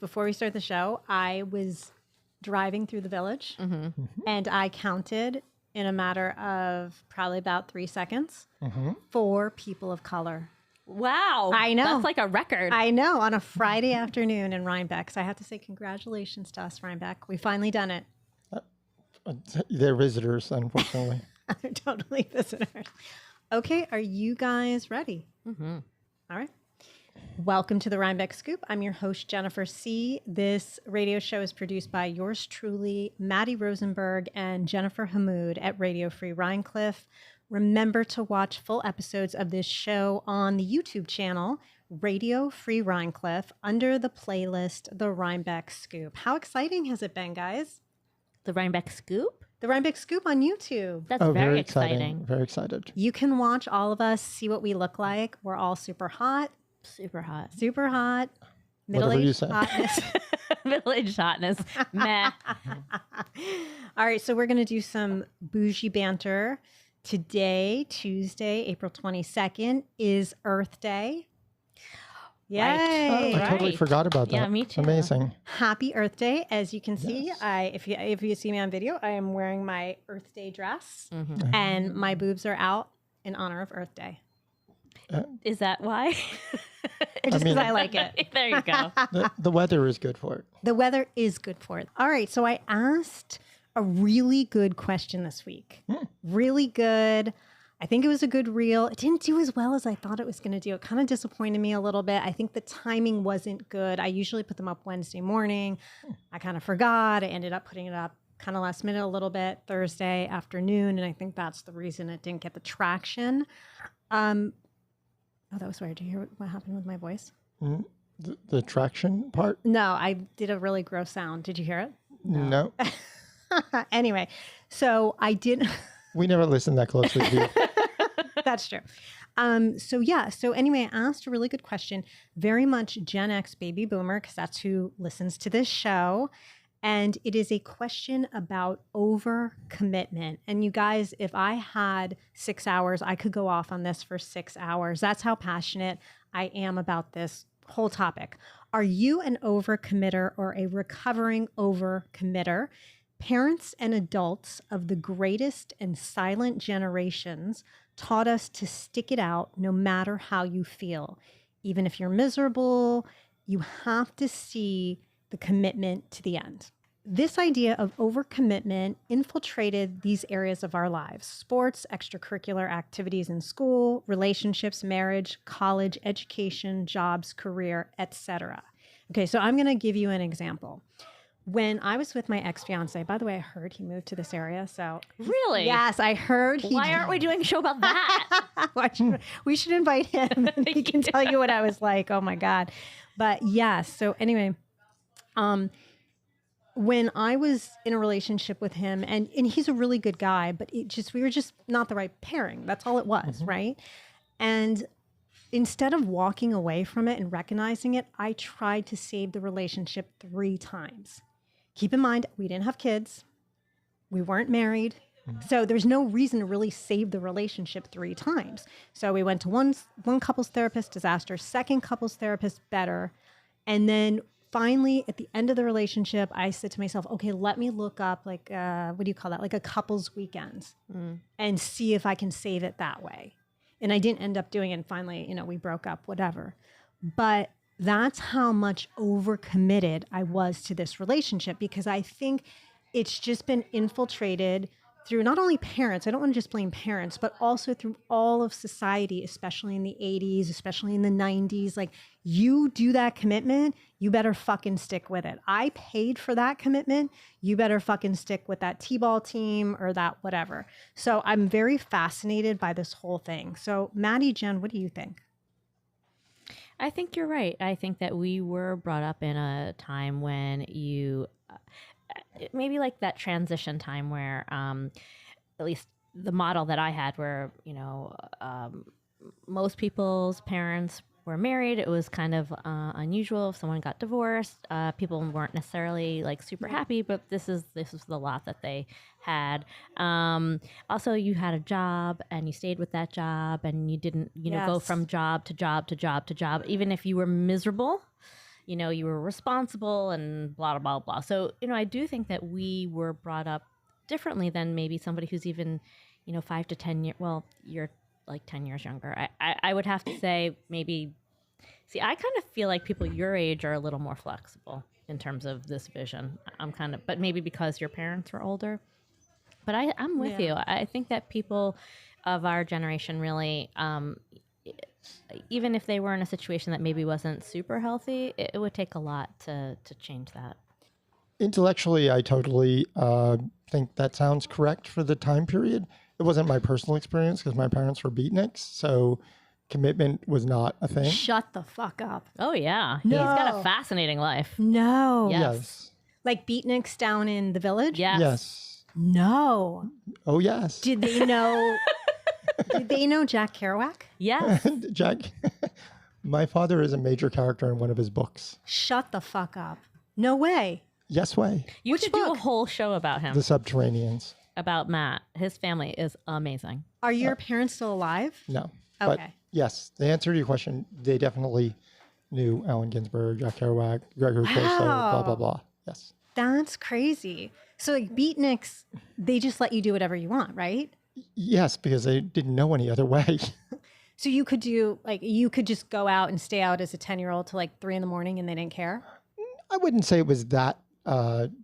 before we start the show, I was driving through the village and I counted in a matter of probably about 3 seconds 4 people of color. Wow. I know. That's like a record. I know, on a Friday afternoon in Rhinebeck. So I have to say congratulations to us, Rhinebeck. We finally done it. They're visitors, unfortunately. They're totally visitors. Okay, are you guys ready? All right. Welcome to the Rhinebeck Scoop. I'm your host, Jennifer C. This radio show is produced by yours truly, Matty Rosenberg and Jennifer Hamoud at Radio Free Rhinecliff. Remember to watch full episodes of this show on the YouTube channel, Radio Free Rhinecliff, under the playlist, The Rhinebeck Scoop. How exciting has it been, guys? The Rhinebeck Scoop? The Rhinebeck Scoop on YouTube. That's very exciting. Very excited. You can watch all of us, see what we look like. We're all super hot. Super hot. Super hot. Whatever you Middle-aged say. hotness. Middle-aged hotness. Meh. All right, so we're going to do some Boujee Banter. Today, Tuesday, April 22nd, is Earth Day. Yay. Oh, I totally forgot about that. Yeah, me too. Amazing. Happy Earth Day. As you can see, Yes. if you see me on video, I am wearing my Earth Day dress and my boobs are out in honor of Earth Day. Is that why? Just because I like it. There you go. The weather is good for it. The weather is good for it. All right. So I asked a really good question this week. Really good. I think it was a good reel. It didn't do as well as I thought it was going to do. It kind of disappointed me a little bit. I think the timing wasn't good. I usually put them up Wednesday morning. I kind of forgot. I ended up putting it up kind of last minute a little bit Thursday afternoon. And I think that's the reason it didn't get the traction. Oh, that was weird. Did you hear what happened with my voice? The traction part? No, I did a really gross sound. Did you hear it? No. Anyway, so I did. We never listen that closely to you. That's true. So anyway, I asked a really good question. Very much Gen X baby boomer, because that's who listens to this show. And it is a question about overcommitment. And you guys, if I had 6 hours, I could go off on this for 6 hours. That's how passionate I am about this whole topic. Are you an overcommitter or a recovering overcommitter? Parents and adults of the greatest and silent generations taught us to stick it out no matter how you feel. Even if you're miserable, you have to see the commitment to the end. This idea of overcommitment infiltrated these areas of our lives: sports, extracurricular activities in school, relationships, marriage, college, education, jobs, career, etc. Okay, so I'm going to give you an example. When I was with my ex-fiance, by the way, I heard he moved to this area. So Really? yes, I heard he Why aren't we doing a show about that? we should invite him and he can tell you what I was like. Oh my God. But yes. So anyway, when I was in a relationship with him, and he's a really good guy, but we were just not the right pairing. That's all it was. Right. And instead of walking away from it and recognizing it, I tried to save the relationship 3 times. Keep in mind, we didn't have kids. We weren't married. So there's no reason to really save the relationship 3 times. So we went to one couples therapist, disaster, second couples therapist, better. And then finally, at the end of the relationship, I said to myself, okay, let me look up like, what do you call that? Like a couples weekend and see if I can save it that way. And I didn't end up doing it. And finally, we broke up, whatever. But that's how much overcommitted I was to this relationship, because I think it's just been infiltrated through not only parents, I don't want to just blame parents, but also through all of society, especially in the 80s, especially in the 90s. Like, you do that commitment, you better fucking stick with it. I paid for that commitment. You better fucking stick with that T-ball team or that whatever. So I'm very fascinated by this whole thing. So Matty, Jen, what do you think? I think you're right. I think that we were brought up in a time when maybe like that transition time where at least the model that I had where, most people's parents were married. It was kind of unusual if someone got divorced. People weren't necessarily like super happy, but this is the lot that they had. Also, you had a job and you stayed with that job and you didn't, go from job to job to job to job. Even if you were miserable, you were responsible and blah, blah, blah, blah. So, I do think that we were brought up differently than maybe somebody who's even, 5 to 10 years, well, you're like 10 years younger. I would have to say maybe, see, I kind of feel like people your age are a little more flexible in terms of this vision. But maybe because your parents were older. But I'm with you. I think that people of our generation really, even if they were in a situation that maybe wasn't super healthy, it would take a lot to change that. Intellectually, I totally think that sounds correct for the time period. It wasn't my personal experience because my parents were beatniks, so commitment was not a thing. Shut the fuck up. Oh, yeah. No. He's got a fascinating life. No. Yes. Like beatniks down in the village? Yes. Yes. No. Oh, yes. Did they know? Did they know Jack Kerouac? Yes. Jack, my father is a major character in one of his books. Shut the fuck up. No way. Yes way. You Which should do a book? whole show about him, The Subterraneans. about Matt. His family is amazing. Are your parents still alive? No. But Okay. yes, the answer to your question, they definitely knew Allen Ginsberg, Jack Kerouac, Gregory Corso, blah, blah, blah. Yes. That's crazy. So like beatniks, they just let you do whatever you want, right? Yes, because they didn't know any other way. So you could just go out and stay out as a 10-year-old till like 3 a.m. and they didn't care? I wouldn't say it was that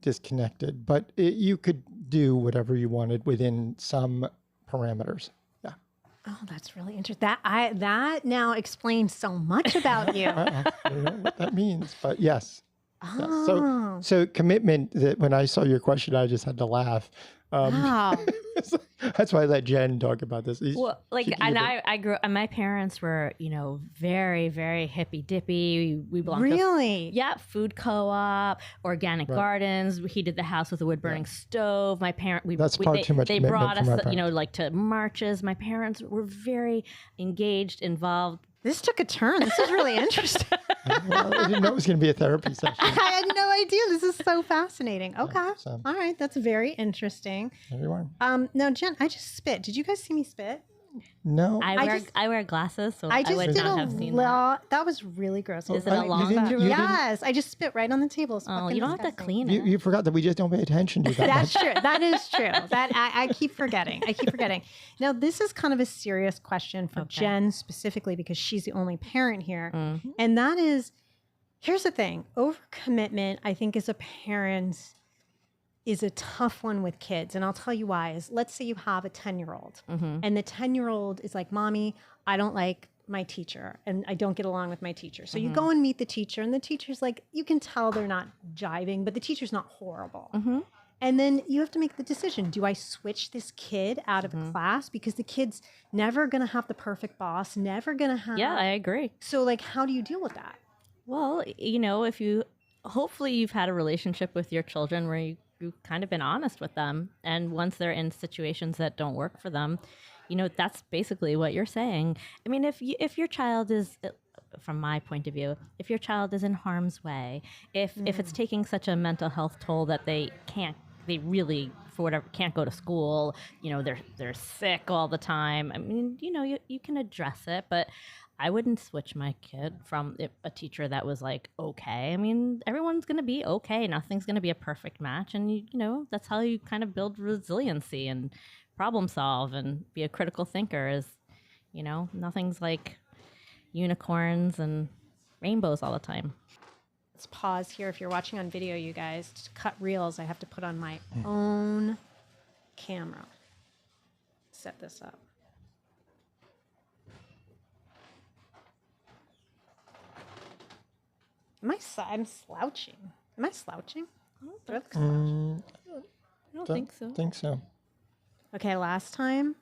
disconnected, but you could do whatever you wanted within some parameters. Yeah. Oh, that's really interesting. That now explains so much about you. I don't know what that means, but yes. Yes. Oh, So commitment, that when I saw your question, I just had to laugh. wow. That's why I let Jen talk about this. Well, like, and I grew, and my parents were, very, very hippie dippy. We belonged to Really? food co-op, organic gardens. He did the house with a wood burning stove. My That's far too much They commitment brought for us, my parents. like to marches. My parents were very engaged, involved. This took a turn. This is really interesting. Well, I didn't know it was going to be a therapy session. I had no idea. This is so fascinating. Okay. so- All right. That's very interesting. There you are. Now, Jen, I just spit. Did you guys see me spit? No. I wear glasses, so I I just would did not a have seen that. lot. That was really gross. Is it I- a you long didn't- you didn't- Yes. I just spit right on the table. It's Oh, fucking you don't have to disgusting. clean it. You forgot that we just don't pay attention to that. That's true. That is true. That I keep forgetting. Now, this is kind of a serious question for Jen specifically because she's the only parent here. Mm-hmm. And that is, here's the thing. Overcommitment, I think, as a parent is a tough one with kids. And I'll tell you why. Is let's say you have a 10-year-old and the 10-year-old is like, Mommy, I don't like my teacher and I don't get along with my teacher. So you go and meet the teacher and the teacher's like, you can tell they're not jiving, but the teacher's not horrible. And then you have to make the decision. Do I switch this kid out of class? Because the kid's never going to have the perfect boss, never going to have. Yeah, I agree. So like, how do you deal with that? Well, if you, hopefully you've had a relationship with your children where you've kind of been honest with them. And once they're in situations that don't work for them, that's basically what you're saying. I mean, if your child is, from my point of view, if your child is in harm's way, if it's taking such a mental health toll that they really, for whatever, can't go to school, they're sick all the time. I mean, you can address it, but I wouldn't switch my kid from a teacher that was like, okay. I mean, everyone's going to be okay. Nothing's going to be a perfect match. And, that's how you kind of build resiliency and problem solve and be a critical thinker is, nothing's like unicorns and rainbows all the time. Let's pause here. If you're watching on video, you guys, to cut reels, I have to put on my own camera. Set this up. I'm slouching. Am I slouching? Do I look slouching? I don't think so. think so. Okay, last time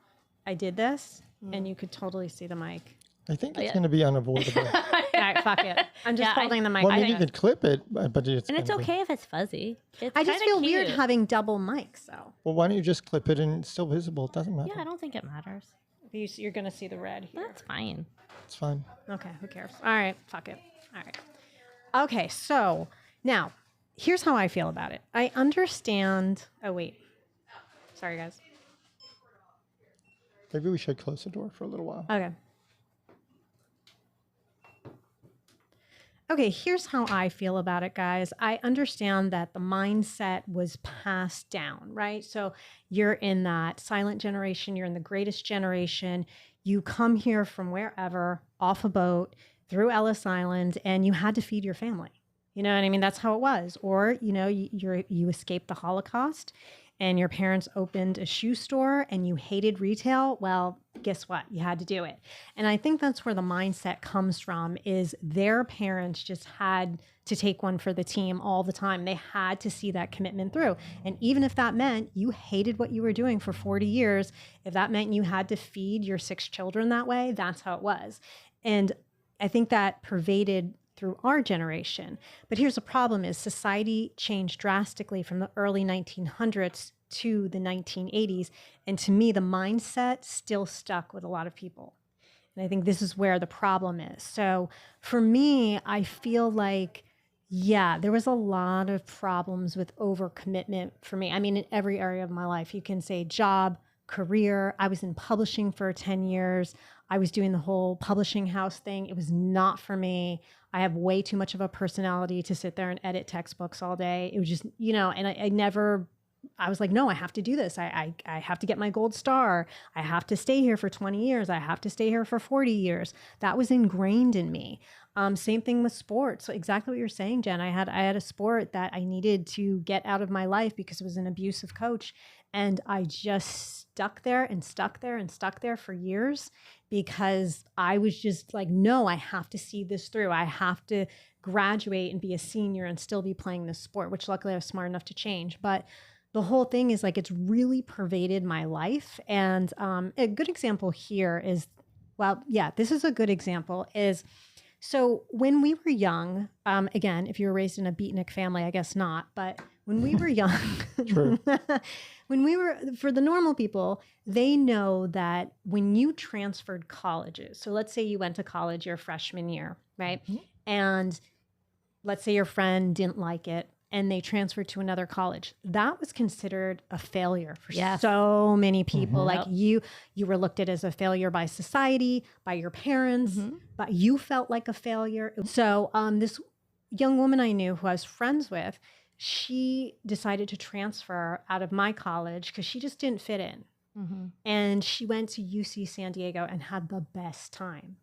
I did this, and you could totally see the mic. I think it's going to be unavoidable. All right, fuck it. I'm just holding the mic. Well, I mean, you could clip it, but it's And it's gonna be- okay if it's fuzzy. It's I just kinda feel weird cute. having double mics, though. Well, why don't you just clip it and it's still visible? It doesn't matter. Yeah, I don't think it matters. You're going to see the red here. That's fine. It's fine. Okay, who cares? All right, fuck it. All right. Okay, so now here's how I feel about it. I understand. Oh, wait. Sorry, guys. Maybe we should close the door for a little while. Okay. Okay, here's how I feel about it, guys. I understand that the mindset was passed down, right? So you're in that silent generation, you're in the greatest generation. You come here from wherever, off a boat, through Ellis Island, and you had to feed your family. You know what I mean? That's how it was. Or, you escaped the Holocaust and your parents opened a shoe store and you hated retail. Well, guess what? You had to do it. And I think that's where the mindset comes from, is their parents just had to take one for the team all the time. They had to see that commitment through. And even if that meant you hated what you were doing for 40 years, if that meant you had to feed your 6 children that way, that's how it was. And I think that pervaded through our generation. But here's the problem: is society changed drastically from the early 1900s to the 1980s. And to me, the mindset still stuck with a lot of people. And I think this is where the problem is. So for me, I feel like, yeah, there was a lot of problems with overcommitment for me. I mean, in every area of my life, you can say job, career. I was in publishing for 10 years. I was doing the whole publishing house thing. It was not for me. I have way too much of a personality to sit there and edit textbooks all day. It was just, and I was like, no, I have to do this. I have to get my gold star. I have to stay here for 20 years. I have to stay here for 40 years. That was ingrained in me. Same thing with sports. So exactly what you're saying, Jen. I had a sport that I needed to get out of my life because it was an abusive coach. And I just stuck there and stuck there and stuck there for years because I was just like, no, I have to see this through. I have to graduate and be a senior and still be playing this sport, which luckily I was smart enough to change. But the whole thing is like, it's really pervaded my life. And a good example here is, this is a good example is, so when we were young, again, if you were raised in a beatnik family, I guess not, but when we were young, True. for the normal people, they know that when you transferred colleges, so let's say you went to college your freshman year, right? Mm-hmm. And let's say your friend didn't like it and they transferred to another college. That was considered a failure for so many people. Mm-hmm. Like you were looked at as a failure by society, by your parents, mm-hmm. but you felt like a failure. So this young woman I knew who I was friends with, she decided to transfer out of my college because she just didn't fit in. Mm-hmm. And she went to UC San Diego and had the best time.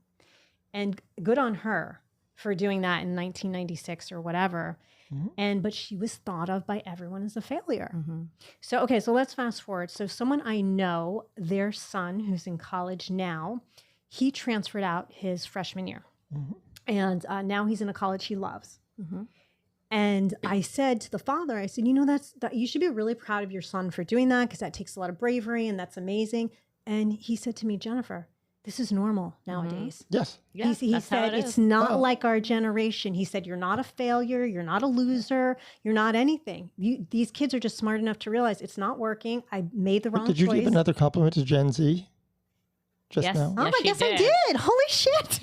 And good on her for doing that in 1996 or whatever. Mm-hmm. But she was thought of by everyone as a failure. Mm-hmm. So let's fast forward. So someone I know, their son who's in college now, he transferred out his freshman year. Mm-hmm. And now he's in a college he loves. Mm-hmm. And I said to the father, I said, that you should be really proud of your son for doing that because that takes a lot of bravery and that's amazing. And he said to me, Jennifer, this is normal nowadays. Mm-hmm. Yes. He said, it's not like our generation. He said, you're not a failure. You're not a loser. You're not anything. These kids are just smart enough to realize it's not working. I made the wrong choice. Did you give another compliment to Gen Z? Yes. Now? Oh, yes, I guess I did. Holy shit.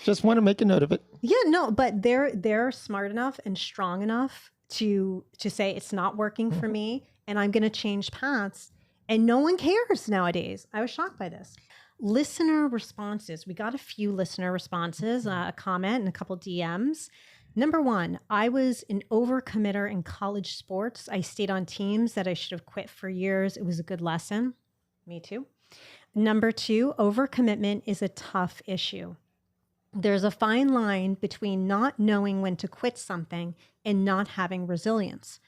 just want to make a note of it. Yeah, no, but they're smart enough and strong enough to say it's not working for me and I'm going to change paths. And no one cares nowadays. I was shocked by this. Listener responses. We got a few listener responses, a comment and a couple DMs. Number 1, I was an overcommitter in college sports. I stayed on teams that I should have quit for years. It was a good lesson. Me too. Number 2, overcommitment is a tough issue. There's a fine line between not knowing when to quit something and not having resilience.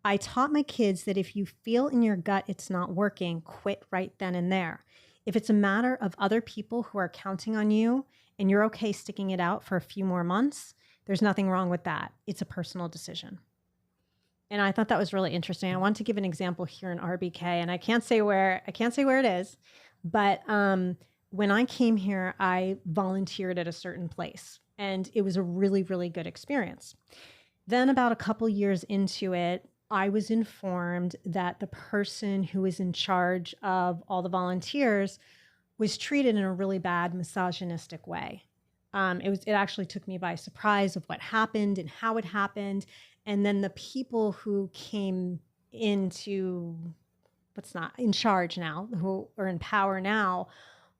I taught my kids that if you feel in your gut it's not working, quit right then and there. If it's a matter of other people who are counting on you and you're okay sticking it out for a few more months, there's nothing wrong with that. It's a personal decision. And I thought that was really interesting. I want to give an example here in RBK, and I can't say where it is, but when I came here, I volunteered at a certain place, and it was a really, really good experience. Then about a couple years into it, I was informed that the person who was in charge of all the volunteers was treated in a really bad misogynistic way. It actually took me by surprise of what happened and how it happened. And then the people who came into what's not in charge now, who are in power now,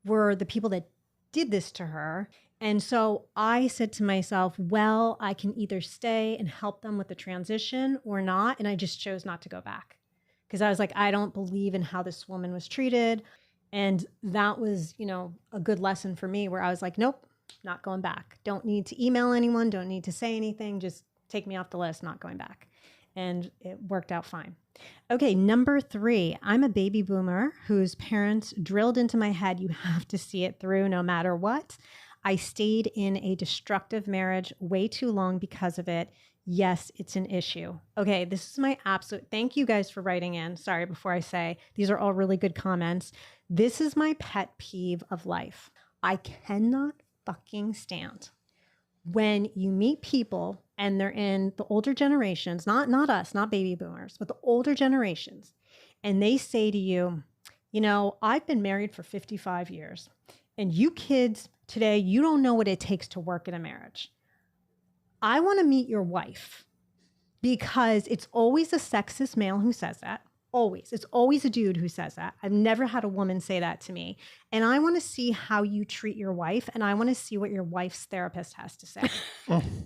were the people that did this to her. And so I said to myself, well, I can either stay and help them with the transition or not. And I just chose not to go back because I was like, I don't believe in how this woman was treated. And that was, a good lesson for me where I was like, nope, not going back. Don't need to email anyone. Don't need to say anything. Just take me off the list, not going back. And it worked out fine. Okay, number 3, I'm a baby boomer whose parents drilled into my head, you have to see it through no matter what. I stayed in a destructive marriage way too long because of it. Yes, it's an issue. Okay, this is my absolute, thank you guys for writing in. Sorry, before I say, these are all really good comments. This is my pet peeve of life. I cannot fucking stand when you meet people and they're in the older generations, not us, not baby boomers, but the older generations, and they say to you, I've been married for 55 years, and you kids today, you don't know what it takes to work in a marriage. I want to meet your wife, because it's always a sexist male who says that. Always. It's always a dude who says that. I've never had a woman say that to me. And I want to see how you treat your wife, and I want to see what your wife's therapist has to say.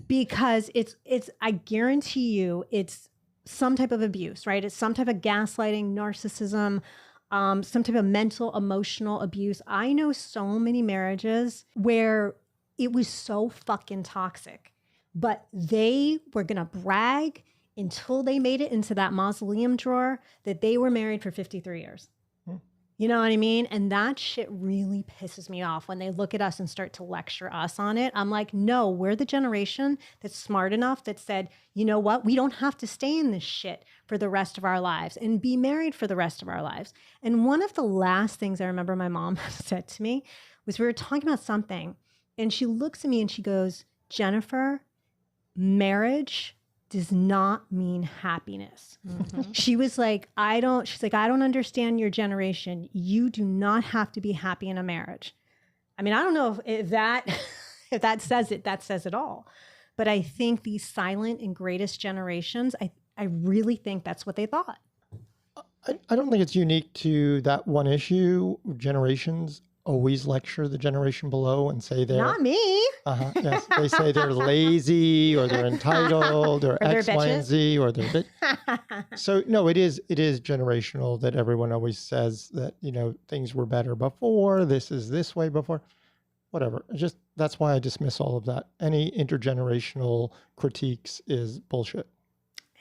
Because it's I guarantee you it's some type of abuse, right? It's some type of gaslighting, narcissism, some type of mental, emotional abuse. I know so many marriages where it was so fucking toxic, but they were going to brag until they made it into that mausoleum drawer that they were married for 53 years. You know what I mean? And that shit really pisses me off when they look at us and start to lecture us on it. I'm like, no, we're the generation that's smart enough that said, you know what? We don't have to stay in this shit for the rest of our lives and be married for the rest of our lives. And one of the last things I remember my mom said to me was we were talking about something, and she looks at me and she goes, Jennifer, marriage does not mean happiness. Mm-hmm. She was like, I don't understand your generation. You do not have to be happy in a marriage. I mean, I don't know if that, if that says it all. But I think these silent and greatest generations, I really think that's what they thought. I don't think it's unique to that one issue. Generations always lecture the generation below and say they're... Not me. Yes, they say they're lazy or they're entitled or X, Y, and Z or they're... So no, it is generational that everyone always says that, things were better before, this is this way before, whatever. That's why I dismiss all of that. Any intergenerational critiques is bullshit.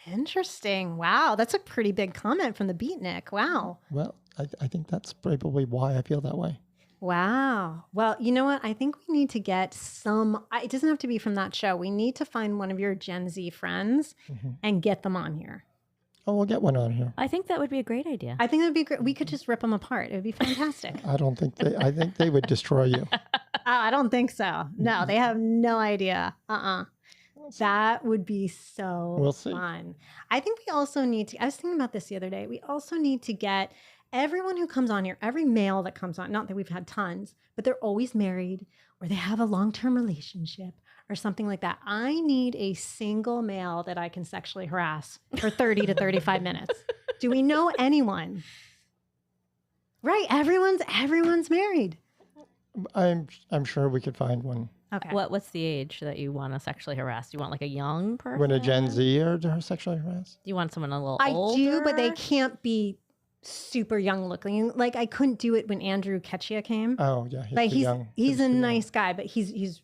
Interesting. Wow. That's a pretty big comment from the beatnik. Wow. Well, I think that's probably why I feel that way. Wow. Well, you know what? I think we need to get it doesn't have to be from that show. We need to find one of your Gen Z friends and get them on here. Oh, we'll get one on here. I think that would be a great idea. I think that would be great. We could just rip them apart. It would be fantastic. I think they would destroy you. I don't think so. No, they have no idea. That would be so fun. I think we also need to, I was thinking about this the other day. We also need to get everyone who comes on here, every male that comes on, not that we've had tons, but they're always married or they have a long-term relationship or something like that. I need a single male that I can sexually harass for 30 to 35 minutes. Do we know anyone? Right. Everyone's married. I'm sure we could find one. Okay. What's the age that you want to sexually harass? Do you want like a young person? When a Gen Z or sexually harass? Do you want someone a little I older? do, but they can't be super young looking. Like I couldn't do it when Andrew Ketchia came. Oh yeah, he's a nice guy, but he's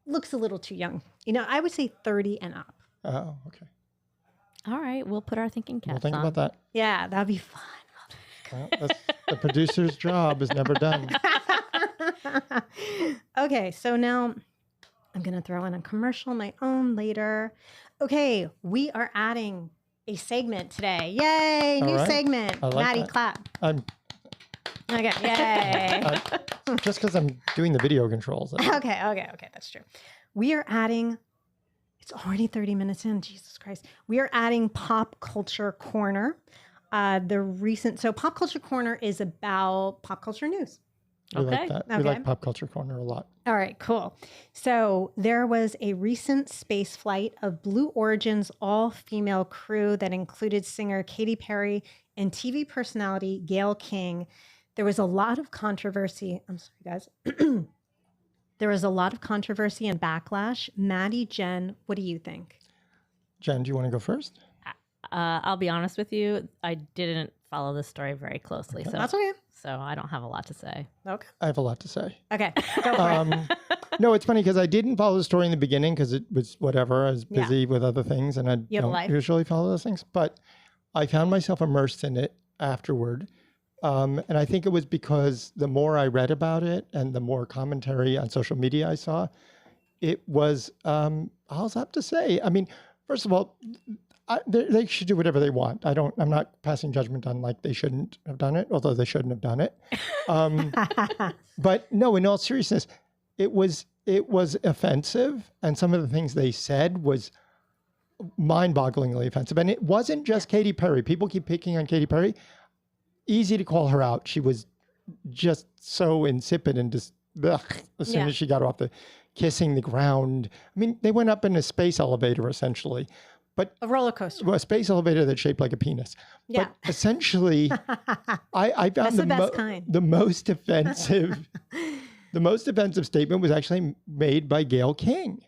looks a little too young. I would say 30 and up. Oh, okay. All right, we'll put our thinking caps on. We'll think about that. Yeah, that'd be fun. Well, the producer's job is never done. Okay, so now I'm gonna throw in a commercial of my own later. Okay, we are adding a segment today. Yay! New segment. Matty, clap. Okay. Yay! Just because I'm doing the video controls. Okay. That's true. We are adding. It's already 30 minutes in. Jesus Christ. We are adding Pop Culture Corner. So Pop Culture Corner is about pop culture news. We like that. We like Pop Culture Corner a lot. All right, cool. So there was a recent space flight of Blue Origin's all-female crew that included singer Katy Perry and TV personality Gayle King. There was a lot of controversy. I'm sorry, guys. There was a lot of controversy and backlash. Matty, Jen, what do you think? Jen, do you want to go first? I'll be honest with you. I didn't follow this story very closely. Okay. So That's okay. So I don't have a lot to say. Okay. I have a lot to say. Okay. Go for it. No, it's funny because I didn't follow the story in the beginning because it was whatever. I was busy with other things and I You have a don't life. usually follow those things. But I found myself immersed in it afterward. And I think it was because the more I read about it and the more commentary on social media I saw, it was, I'll have to say, I mean, first of all, they should do whatever they want. I'm not passing judgment on like they shouldn't have done it, although they shouldn't have done it. But no, in all seriousness, it was offensive. And some of the things they said was mind-bogglingly offensive. And it wasn't just Katy Perry. People keep picking on Katy Perry. Easy to call her out. She was just so insipid and just as soon as she got off the kissing the ground. I mean, they went up in a space elevator essentially. But A roller coaster. well, a space elevator that's shaped like a penis. Yeah. But essentially, I found That's the best kind. the most offensive statement was actually made by Gayle King.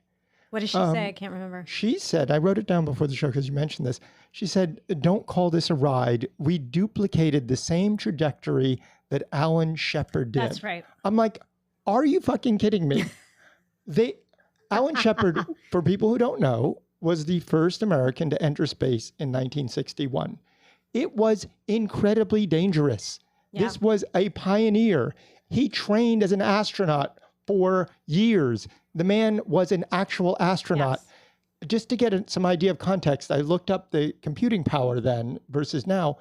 What did she say? I can't remember. She said, I wrote it down before the show because you mentioned this. She said, "Don't call this a ride. We duplicated the same trajectory that Alan Shepard did." That's right. I'm like, are you fucking kidding me? Alan Shepard, for people who don't know, was the first American to enter space in 1961. It was incredibly dangerous. Yeah. This was a pioneer. He trained as an astronaut for years. The man was an actual astronaut. Yes. Just to get some idea of context, I looked up the computing power then versus now.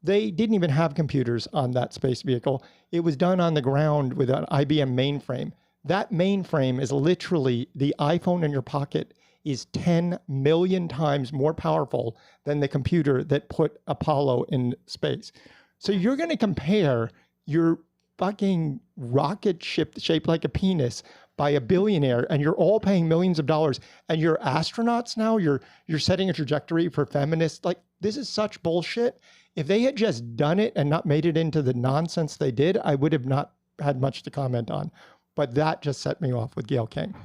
They didn't even have computers on that space vehicle. It was done on the ground with an IBM mainframe. That mainframe is literally the iPhone in your pocket is 10 million times more powerful than the computer that put Apollo in space. So you're going to compare your fucking rocket ship shaped like a penis by a billionaire, and you're all paying millions of dollars, and you're astronauts now. You're setting a trajectory for feminists. Like, this is such bullshit. If they had just done it and not made it into the nonsense they did, I would have not had much to comment on. But that just set me off with Gayle King.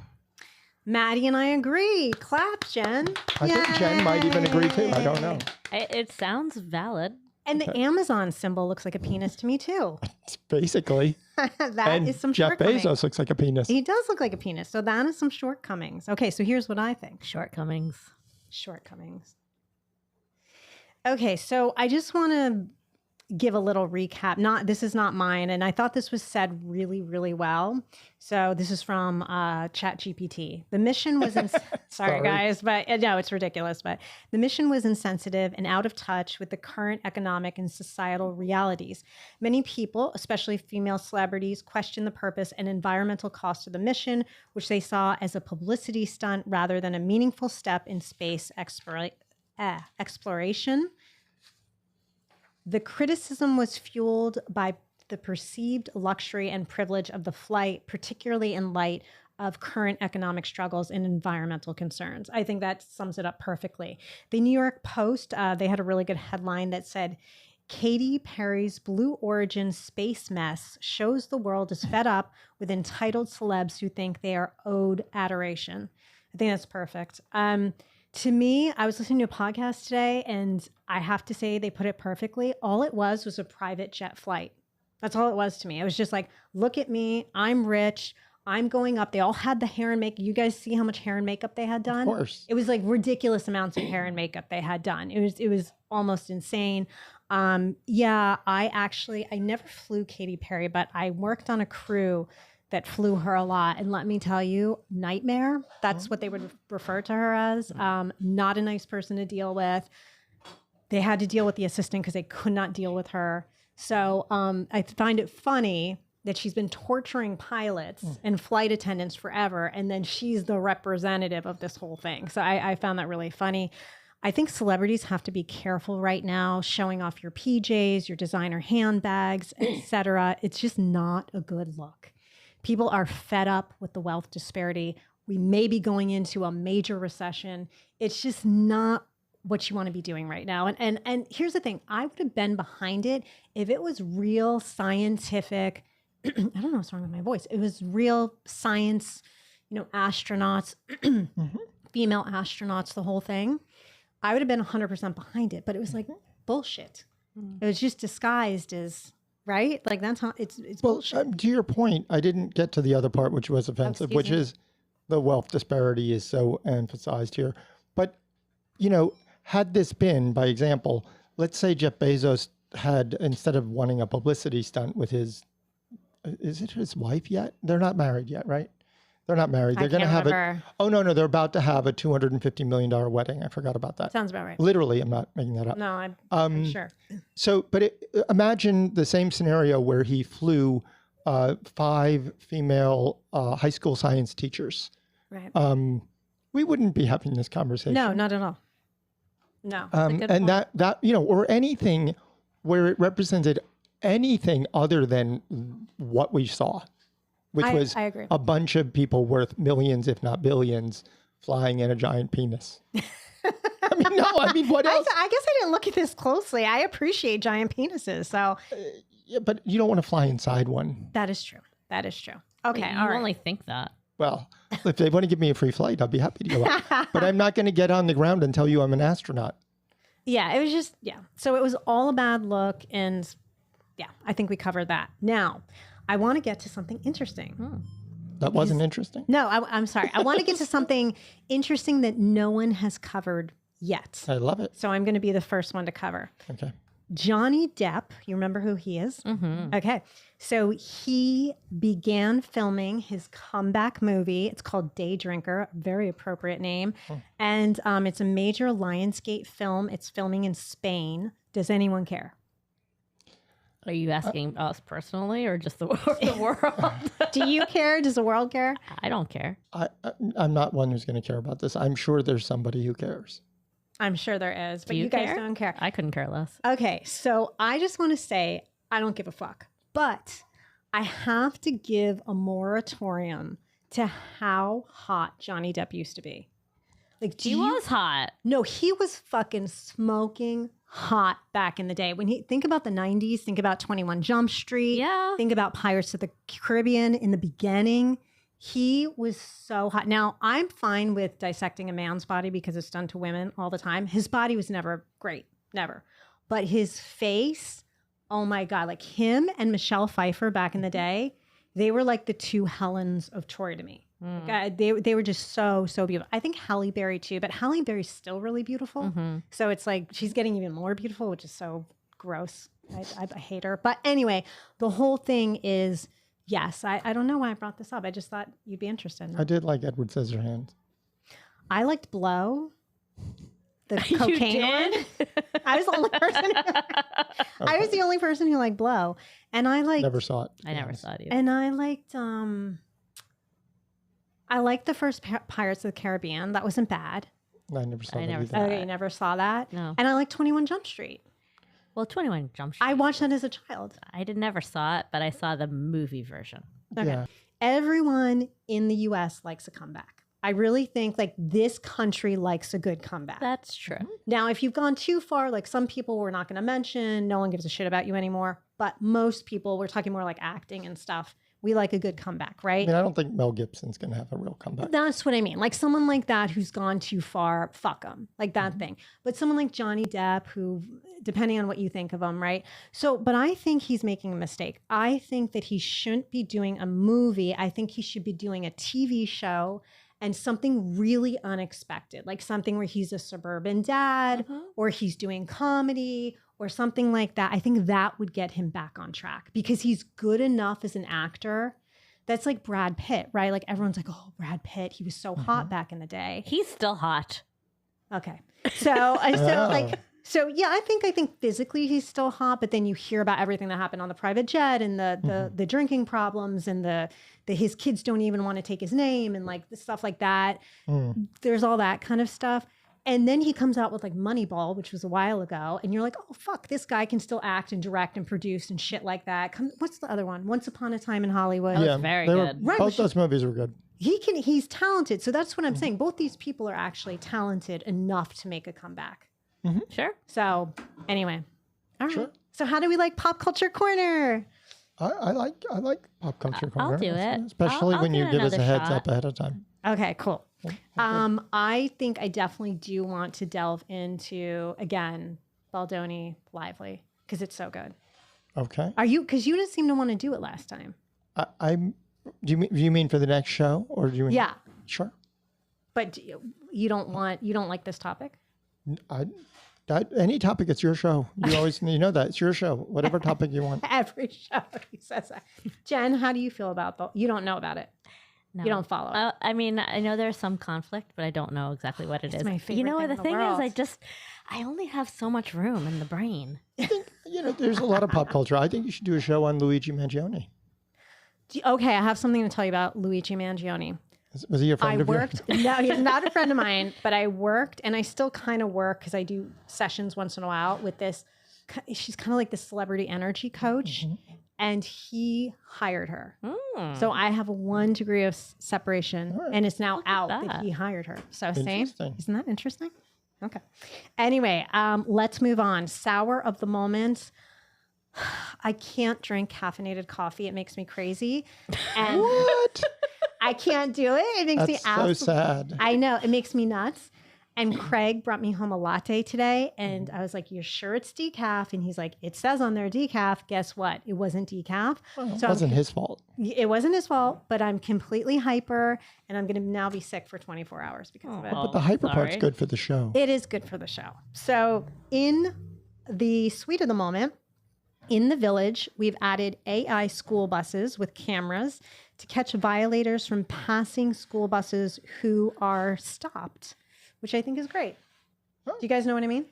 Matty and I agree. Clap, Jen. I think Jen might even agree too. I don't know. It sounds valid. And the Amazon symbol looks like a penis to me too. It's basically. That is some Jeff shortcomings. Bezos looks like a penis. He does look like a penis. So that is some shortcomings. Okay, so here's what I think. Shortcomings. Okay, so I just want to give a little recap. This is not mine, and I thought this was said really, really well. So this is from ChatGPT. The mission was sorry guys, but no, it's ridiculous. But the mission was insensitive and out of touch with the current economic and societal realities. Many people, especially female celebrities, question the purpose and environmental cost of the mission, which they saw as a publicity stunt rather than a meaningful step in space exploration. The criticism was fueled by the perceived luxury and privilege of the flight, particularly in light of current economic struggles and environmental concerns. I think that sums it up perfectly. The New York Post, they had a really good headline that said, Katy Perry's Blue Origin space mess shows the world is fed up with entitled celebs who think they are owed adoration. I think that's perfect. To me, I was listening to a podcast today, and I have to say they put it perfectly. All it was a private jet flight. That's all it was to me. It was just like, look at me. I'm rich. I'm going up. They all had the hair and makeup. You guys see how much hair and makeup they had done? Of course. It was like ridiculous amounts of hair and makeup they had done. It was almost insane. I never flew Katy Perry, but I worked on a crew that flew her a lot. And let me tell you, nightmare. That's what they would refer to her as. Not a nice person to deal with. They had to deal with the assistant because they could not deal with her. So I find it funny that she's been torturing pilots and flight attendants forever. And then she's the representative of this whole thing. So I found that really funny. I think celebrities have to be careful right now, showing off your PJs, your designer handbags, etc. It's just not a good look. People are fed up with the wealth disparity. We may be going into a major recession. It's just not what you want to be doing right now. And here's the thing. I would have been behind it if it was real scientific I don't know what's wrong with my voice. It was real science, astronauts, female astronauts, the whole thing. I would have been 100% behind it, but it was like bullshit. It was just disguised as, right? Like that's how it's bullshit. To your point, I didn't get to the other part, which was offensive, which is the wealth disparity is so emphasized here. But, had this been, by example, let's say Jeff Bezos had, instead of wanting a publicity stunt with is it his wife yet? They're not married yet, right? They're not married. They're going to have no, they're about to have a $250 million wedding. I forgot about that. Sounds about right. Literally, I'm not making that up. No, I'm sure. So, but imagine the same scenario where he flew 5 female high school science teachers. Right. We wouldn't be having this conversation. No, not at all. No. And that or anything where it represented anything other than what we saw, which was I agree. a bunch of people worth millions, if not billions, flying in a giant penis. What else? I guess I didn't look at this closely. I appreciate giant penises. So, yeah, but you don't want to fly inside one. that is true. That is true. Okay. You all right. only think that. Well, if they want to give me a free flight, I'll be happy to go out. But I'm not going to get on the ground and tell you I'm an astronaut. Yeah, it was just, So it was all a bad look. And I think we covered that. Now, I want to get to something interesting. That wasn't interesting? No, I'm sorry. I want to get to something interesting that no one has covered yet. I love it. So I'm going to be the first one to cover. Okay. Johnny Depp, you remember who he is? Mm-hmm. Okay. So he began filming his comeback movie. It's called Day Drinker, very appropriate name. And it's a major Lionsgate film. It's filming in Spain. Does anyone care? Are you asking us personally or just the world? Do you care? Does the world care? I don't care. I'm not one who's going to care about this. I'm sure there's somebody who cares. I'm sure there is, but you guys don't care. I couldn't care less. Okay, so I just want to say I don't give a fuck, but I have to give a moratorium to how hot Johnny Depp used to be. Like, He was hot. No, he was fucking smoking hot back in the day. When you think about the 90s, think about 21 Jump Street. Yeah. Think about Pirates of the Caribbean in the beginning. He was so hot. Now, I'm fine with dissecting a man's body because it's done to women all the time. His body was never great, never. But his face, oh my God, like him and Michelle Pfeiffer back in the day, they were like the two Helens of Troy to me. Like, they were just so beautiful. I think Halle Berry too, but Halle Berry's still really beautiful. So it's like she's getting even more beautiful, which is so gross. I hate her. But anyway, the whole thing is... Yes, I don't know why I brought this up. I just thought you'd be interested. I did like Edward Scissorhands. I liked Blow, the cocaine one. I was the only person. I was the only person who liked Blow, and I liked. Never saw it. I never saw it either. And I liked. I liked the first Pirates of the Caribbean. That wasn't bad. I never saw that never either. saw Okay, you never saw that. No. And I liked 21 Jump Street. Well, 21 Jump Street. I watched that as a child. I never saw it, but I saw the movie version. Okay. Yeah. Everyone in the U.S. likes a comeback. I really think like this country likes a good comeback. That's true. Now, if you've gone too far, like some people we're not going to mention, no one gives a shit about you anymore. But most people, we're talking more like acting and stuff. We like a good comeback, right? I don't think Mel Gibson's going to have a real comeback. That's what I mean. Like someone like that who's gone too far, fuck them, like that thing. But someone like Johnny Depp, who, depending on what you think of him, right? So, but I think he's making a mistake. I think that he shouldn't be doing a movie. I think he should be doing a TV show and something really unexpected, like something where he's a suburban dad or he's doing comedy or something like that. I think that would get him back on track because he's good enough as an actor. That's like Brad Pitt, right? Like everyone's like, oh, Brad Pitt, he was so hot back in the day. He's still hot. Okay. So yeah, I think physically he's still hot, but then you hear about everything that happened on the private jet and the drinking problems and the his kids don't even want to take his name and like the stuff like that. There's all that kind of stuff. And then he comes out with like Moneyball, which was a while ago. And you're like, oh, fuck, this guy can still act and direct and produce and shit like that. What's the other one? Once Upon a Time in Hollywood. That was very good. Right, Both those movies were good. He's talented. So that's what I'm saying. Both these people are actually talented enough to make a comeback. Sure. So anyway, all right. Sure. So how do we like Pop Culture Corner? I like pop culture corner. I'll do it. Especially I'll when do you give us a another heads shot. up ahead of time. Okay, cool. I think I definitely do want to delve into, again, Baldoni Lively, because it's so good. Okay. Are you, because you didn't seem to want to do it last time. Do you mean for the next show, or do you mean? Yeah. Sure. But you don't like this topic? Any topic, it's your show. You always know that it's your show. Whatever topic you want. Every show he says that. Jen, how do you feel about you don't know about it? No. You don't follow it. I mean, I know there's some conflict, but I don't know exactly what it is. my favorite You know, thing the in the thing world. is, I only have so much room in the brain. I think, there's a lot of pop culture. I think you should do a show on Luigi Mangione. Okay, I have something to tell you about Luigi Mangione. Was he a friend I of worked, yours? no, he's not a friend of mine, but I worked, and I still kind of work because I do sessions once in a while with this. She's kind of like the celebrity energy coach, and he hired her. So I have 1 degree of separation, and it's now out that he hired her. So same, isn't that interesting? Okay. Anyway, let's move on. Sour of the moment. I can't drink caffeinated coffee. It makes me crazy. And What? I can't do it. It makes me so sad. I know. It makes me nuts. And Craig brought me home a latte today. And I was like, you're sure it's decaf? And he's like, it says on there decaf. Guess what? It wasn't decaf. It wasn't his fault. It wasn't his fault, but I'm completely hyper. And I'm going to now be sick for 24 hours because of it. But the hyper part's good for the show. It is good for the show. So in the suite of the moment, in the village, we've added AI school buses with cameras to catch violators from passing school buses who are stopped, which I think is great. Do you guys know what I mean?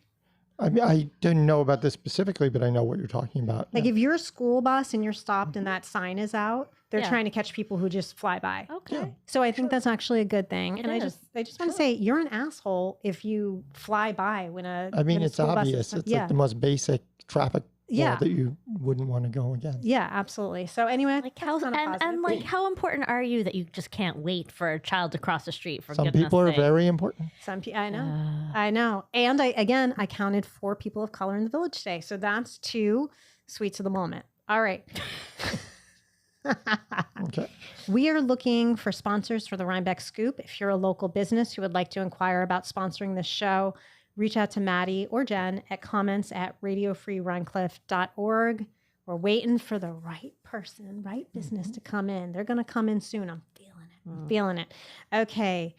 I didn't know about this specifically, but I know what you're talking about. Like if you're a school bus and you're stopped and that sign is out, they're trying to catch people who just fly by. Okay. Yeah. So I think that's actually a good thing. And I is. just want to say you're an asshole if you fly by when a I mean, when a it's school bus obvious. is- It's like the most basic traffic law that you wouldn't want to go against. Yeah, absolutely. So anyway, Like how that's not a and positive. like how important are you that you just can't wait for a child to cross the street? For Some goodness people are sake? very important. Some people, I know. And I counted 4 people of color in the village today. So that's 2 sweets of the moment. All right. Okay. We are looking for sponsors for the Rhinebeck Scoop. If you're a local business who would like to inquire about sponsoring this show, reach out to Matty or Jen at comments@radiofreerhinecliff.org. We're waiting for the right person, right business to come in. They're going to come in soon. I'm feeling it. Okay.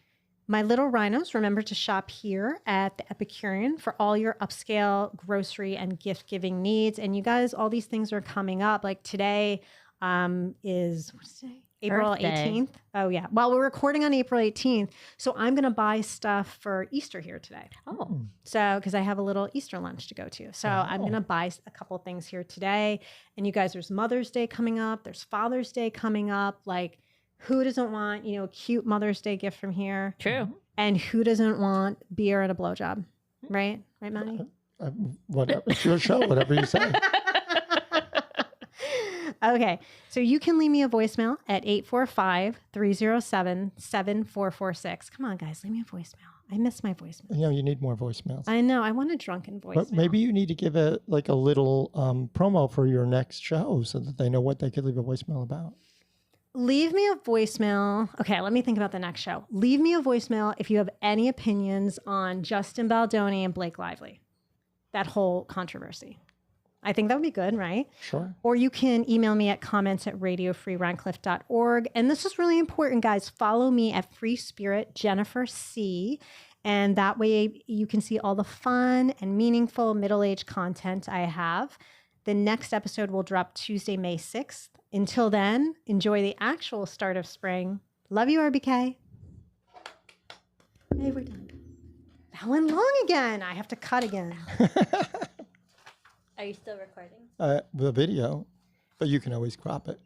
My little rhinos, remember to shop here at the Epicurean for all your upscale grocery and gift giving needs. And you guys, all these things are coming up. Like today is, what's today? April Earth Day. 18th. Oh, yeah. Well, we're recording on April 18th. So I'm going to buy stuff for Easter here today. Oh, So, because I have a little Easter lunch to go to. So I'm going to buy a couple of things here today. And you guys, there's Mother's Day coming up. There's Father's Day coming up. Like, who doesn't want, a cute Mother's Day gift from here? true. And who doesn't want beer and a blowjob? Right? Right, Matty? Whatever. It's your show, whatever you say. Okay. So you can leave me a voicemail at 845-307-7446. Come on, guys. Leave me a voicemail. I miss my voicemail. You need more voicemails. I know. I want a drunken voicemail. But maybe you need to give a little promo for your next show so that they know what they could leave a voicemail about. Leave me a voicemail. Okay, let me think about the next show. Leave me a voicemail if you have any opinions on Justin Baldoni and Blake Lively. That whole controversy. I think that would be good, right? Sure. Or you can email me at comments@radiofreerhinecliff.org. And this is really important, guys. Follow me at Free Spirit Jennifer C. And that way you can see all the fun and meaningful middle-aged content I have. The next episode will drop Tuesday, May 6th. Until then, enjoy the actual start of spring. Love you, RBK. Hey, we're done. That went long again. I have to cut again. Are you still recording? The video, but you can always crop it.